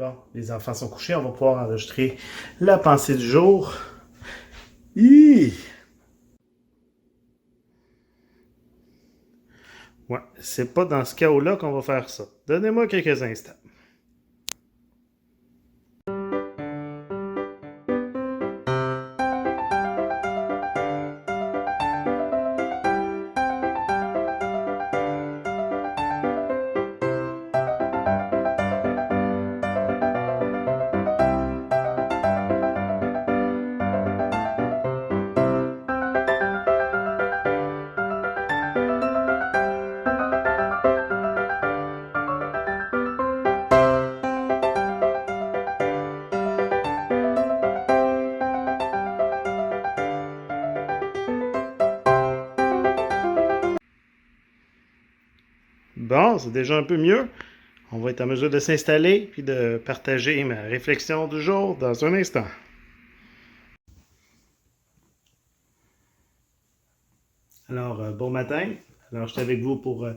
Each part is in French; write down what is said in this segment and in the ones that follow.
Bon, les enfants sont couchés, on va pouvoir enregistrer la pensée du jour. Ouais, c'est pas dans ce chaos-là qu'on va faire ça. Donnez-moi quelques instants. Bon, c'est déjà un peu mieux. On va être en mesure de s'installer puis de partager ma réflexion du jour dans un instant. Alors, bon matin. Alors, je suis avec vous pour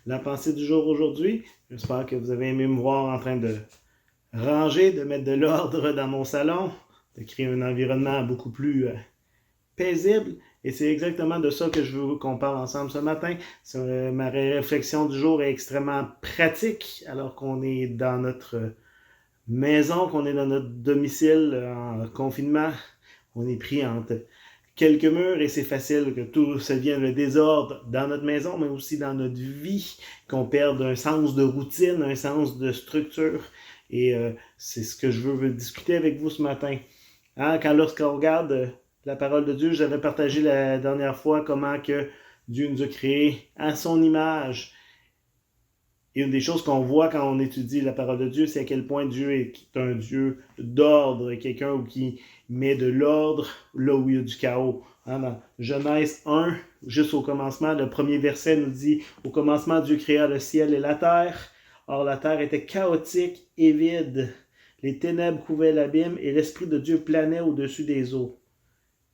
la pensée du jour aujourd'hui. J'espère que vous avez aimé me voir en train de ranger, de mettre de l'ordre dans mon salon, de créer un environnement beaucoup plus paisible. Et c'est exactement de ça que je veux qu'on parle ensemble ce matin. Ma réflexion du jour est extrêmement pratique alors qu'on est dans notre maison, qu'on est dans notre domicile en confinement. On est pris entre quelques murs et c'est facile que tout se devienne le désordre dans notre maison, mais aussi dans notre vie, qu'on perde un sens de routine, un sens de structure. Et c'est ce que je veux discuter avec vous ce matin. Lorsqu'on regarde la parole de Dieu, j'avais partagé la dernière fois comment que Dieu nous a créés à son image. Et une des choses qu'on voit quand on étudie la parole de Dieu, c'est à quel point Dieu est un Dieu d'ordre, quelqu'un qui met de l'ordre là où il y a du chaos. Dans Genèse 1, juste au commencement, le premier verset nous dit « Au commencement, Dieu créa le ciel et la terre. Or, la terre était chaotique et vide. Les ténèbres couvraient l'abîme et l'Esprit de Dieu planait au-dessus des eaux.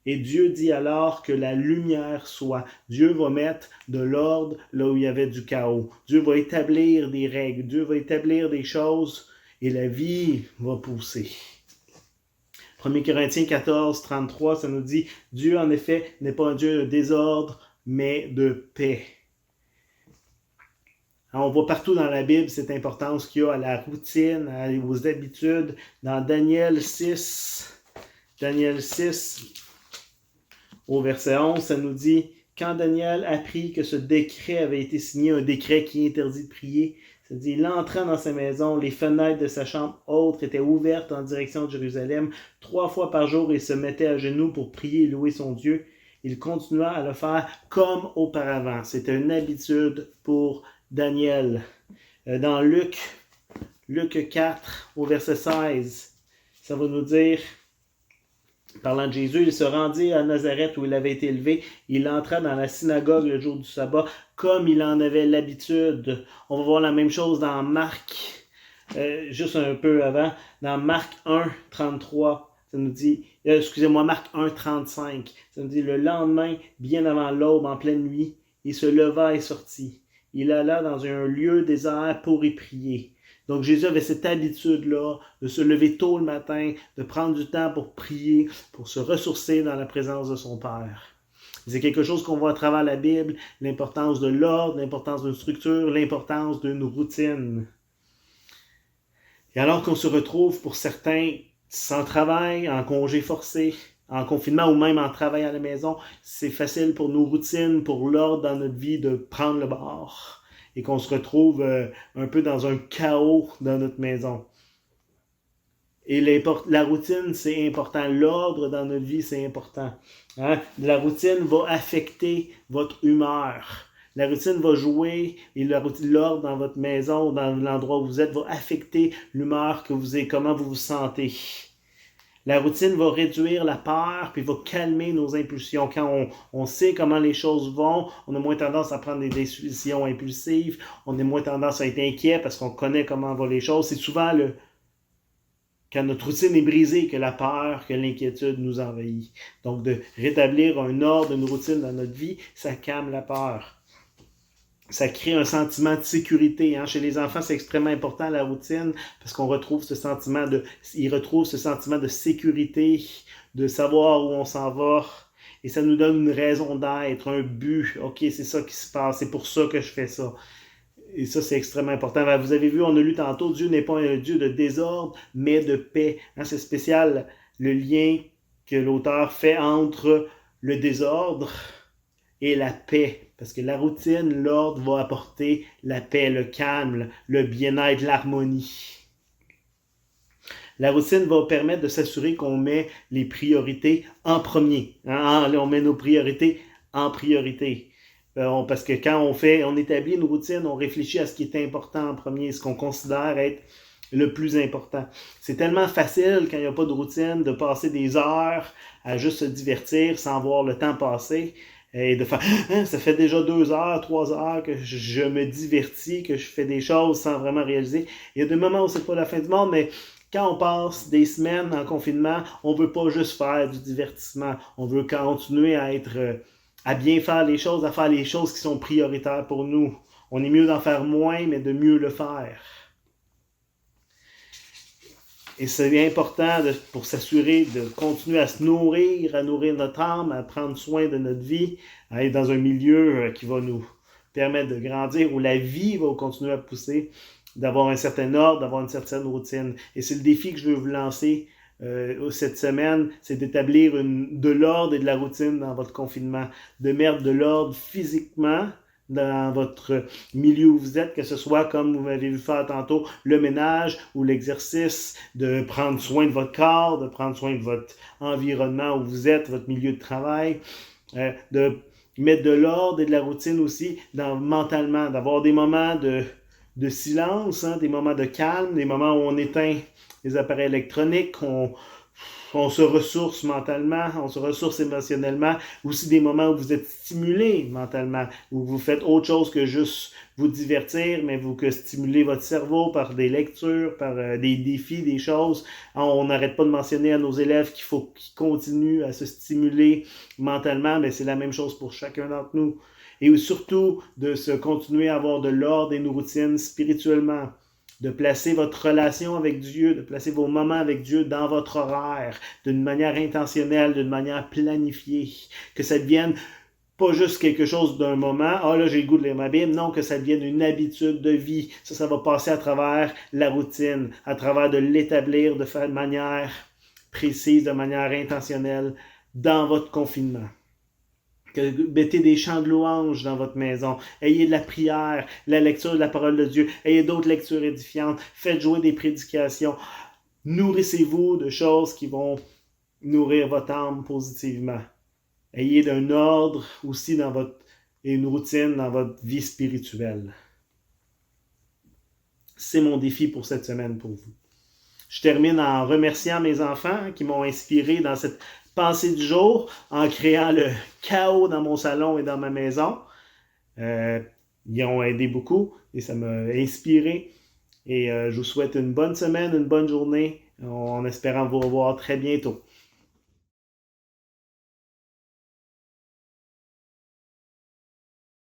Et Dieu dit alors que la lumière soit. » Dieu va mettre de l'ordre là où il y avait du chaos. Dieu va établir des règles. Dieu va établir des choses et la vie va pousser. 1 Corinthiens 14, 33, ça nous dit « Dieu, en effet, n'est pas un Dieu de désordre, mais de paix. » On voit partout dans la Bible cette importance qu'il y a à la routine, aux habitudes. Dans Daniel 6, au verset 11, ça nous dit « Quand Daniel apprit que ce décret avait été signé, un décret qui interdit de prier, ça dit, il entra dans sa maison, les fenêtres de sa chambre haute étaient ouvertes en direction de Jérusalem. 3 fois par jour, il se mettait à genoux pour prier et louer son Dieu. Il continua à le faire comme auparavant. » C'était une habitude pour Daniel. Dans Luc 4, au verset 16, ça va nous dire... Parlant de Jésus, il se rendit à Nazareth où il avait été élevé. Il entra dans la synagogue le jour du sabbat comme il en avait l'habitude. On va voir la même chose dans Marc, juste un peu avant. Dans Marc 1, 33, ça nous dit, Marc 1, 35, ça nous dit, le lendemain, bien avant l'aube, en pleine nuit, il se leva et sortit. Il alla dans un lieu désert pour y prier. Donc Jésus avait cette habitude-là de se lever tôt le matin, de prendre du temps pour prier, pour se ressourcer dans la présence de son Père. C'est quelque chose qu'on voit à travers la Bible, l'importance de l'ordre, l'importance d'une structure, l'importance d'une routine. Et alors qu'on se retrouve pour certains sans travail, en congé forcé, en confinement ou même en travail à la maison, c'est facile pour nos routines, pour l'ordre dans notre vie de prendre le bord. Et qu'on se retrouve un peu dans un chaos dans notre maison. Et la routine, c'est important. L'ordre dans notre vie, c'est important. La routine va affecter votre humeur. La routine va jouer, et l'ordre dans votre maison, dans l'endroit où vous êtes, va affecter l'humeur que vous avez, comment vous vous sentez. La routine va réduire la peur puis va calmer nos impulsions. Quand on sait comment les choses vont, on a moins tendance à prendre des décisions impulsives, on a moins tendance à être inquiet parce qu'on connaît comment vont les choses. C'est souvent quand notre routine est brisée que la peur, que l'inquiétude nous envahit. Donc de rétablir un ordre, une routine dans notre vie, ça calme la peur. Ça crée un sentiment de sécurité. Hein. Chez les enfants, c'est extrêmement important la routine parce qu'on retrouve ils retrouvent ce sentiment de sécurité, de savoir où on s'en va. Et ça nous donne une raison d'être, un but. OK, c'est ça qui se passe, c'est pour ça que je fais ça. Et ça, c'est extrêmement important. Vous avez vu, on a lu tantôt, Dieu n'est pas un Dieu de désordre, mais de paix. Hein, c'est spécial le lien que l'auteur fait entre le désordre et la paix. Parce que la routine, l'ordre va apporter la paix, le calme, le bien-être, l'harmonie. La routine va permettre de s'assurer qu'on met les priorités en premier. Hein? On met nos priorités en priorité. Parce que quand on établit une routine, on réfléchit à ce qui est important en premier, ce qu'on considère être le plus important. C'est tellement facile quand il n'y a pas de routine de passer des heures à juste se divertir sans voir le temps passer et de faire ça fait déjà 2 heures, 3 heures que je me divertis, que je fais des choses sans vraiment réaliser. Il y a des moments où c'est pas la fin du monde, mais quand on passe des semaines en confinement, on veut pas juste faire du divertissement, on veut continuer à bien faire les choses, à faire les choses qui sont prioritaires pour nous. On est mieux d'en faire moins, mais de mieux le faire. Et c'est important pour s'assurer de continuer à se nourrir, à nourrir notre âme, à prendre soin de notre vie, à être dans un milieu qui va nous permettre de grandir, où la vie va continuer à pousser, d'avoir un certain ordre, d'avoir une certaine routine. Et c'est le défi que je veux vous lancer cette semaine, c'est d'établir de l'ordre et de la routine dans votre confinement, de mettre de l'ordre physiquement dans votre milieu où vous êtes, que ce soit, comme vous m'avez vu faire tantôt, le ménage ou l'exercice, de prendre soin de votre corps, de prendre soin de votre environnement où vous êtes, votre milieu de travail, de mettre de l'ordre et de la routine aussi mentalement, d'avoir des moments de silence, hein, des moments de calme, des moments où on éteint les appareils électroniques, on se ressource mentalement, on se ressource émotionnellement, aussi des moments où vous êtes stimulé mentalement, où vous faites autre chose que juste vous divertir, mais que stimuler votre cerveau par des lectures, par des défis, des choses. On n'arrête pas de mentionner à nos élèves qu'il faut qu'ils continuent à se stimuler mentalement, mais c'est la même chose pour chacun d'entre nous. Et surtout, de se continuer à avoir de l'ordre et une routine spirituellement. De placer votre relation avec Dieu, de placer vos moments avec Dieu dans votre horaire, d'une manière intentionnelle, d'une manière planifiée. Que ça devienne pas juste quelque chose d'un moment, là j'ai le goût de lire ma Bible, non, que ça devienne une habitude de vie. Ça va passer à travers la routine, à travers de l'établir de manière précise, de manière intentionnelle, dans votre confinement. Mettez des chants de louange dans votre maison. Ayez de la prière, la lecture de la parole de Dieu. Ayez d'autres lectures édifiantes. Faites jouer des prédications. Nourrissez-vous de choses qui vont nourrir votre âme positivement. Ayez un ordre aussi et une routine dans votre vie spirituelle. C'est mon défi pour cette semaine pour vous. Je termine en remerciant mes enfants qui m'ont inspiré dans cette pensée du jour en créant le chaos dans mon salon et dans ma maison. Ils ont aidé beaucoup et ça m'a inspiré. Et je vous souhaite une bonne semaine, une bonne journée en espérant vous revoir très bientôt.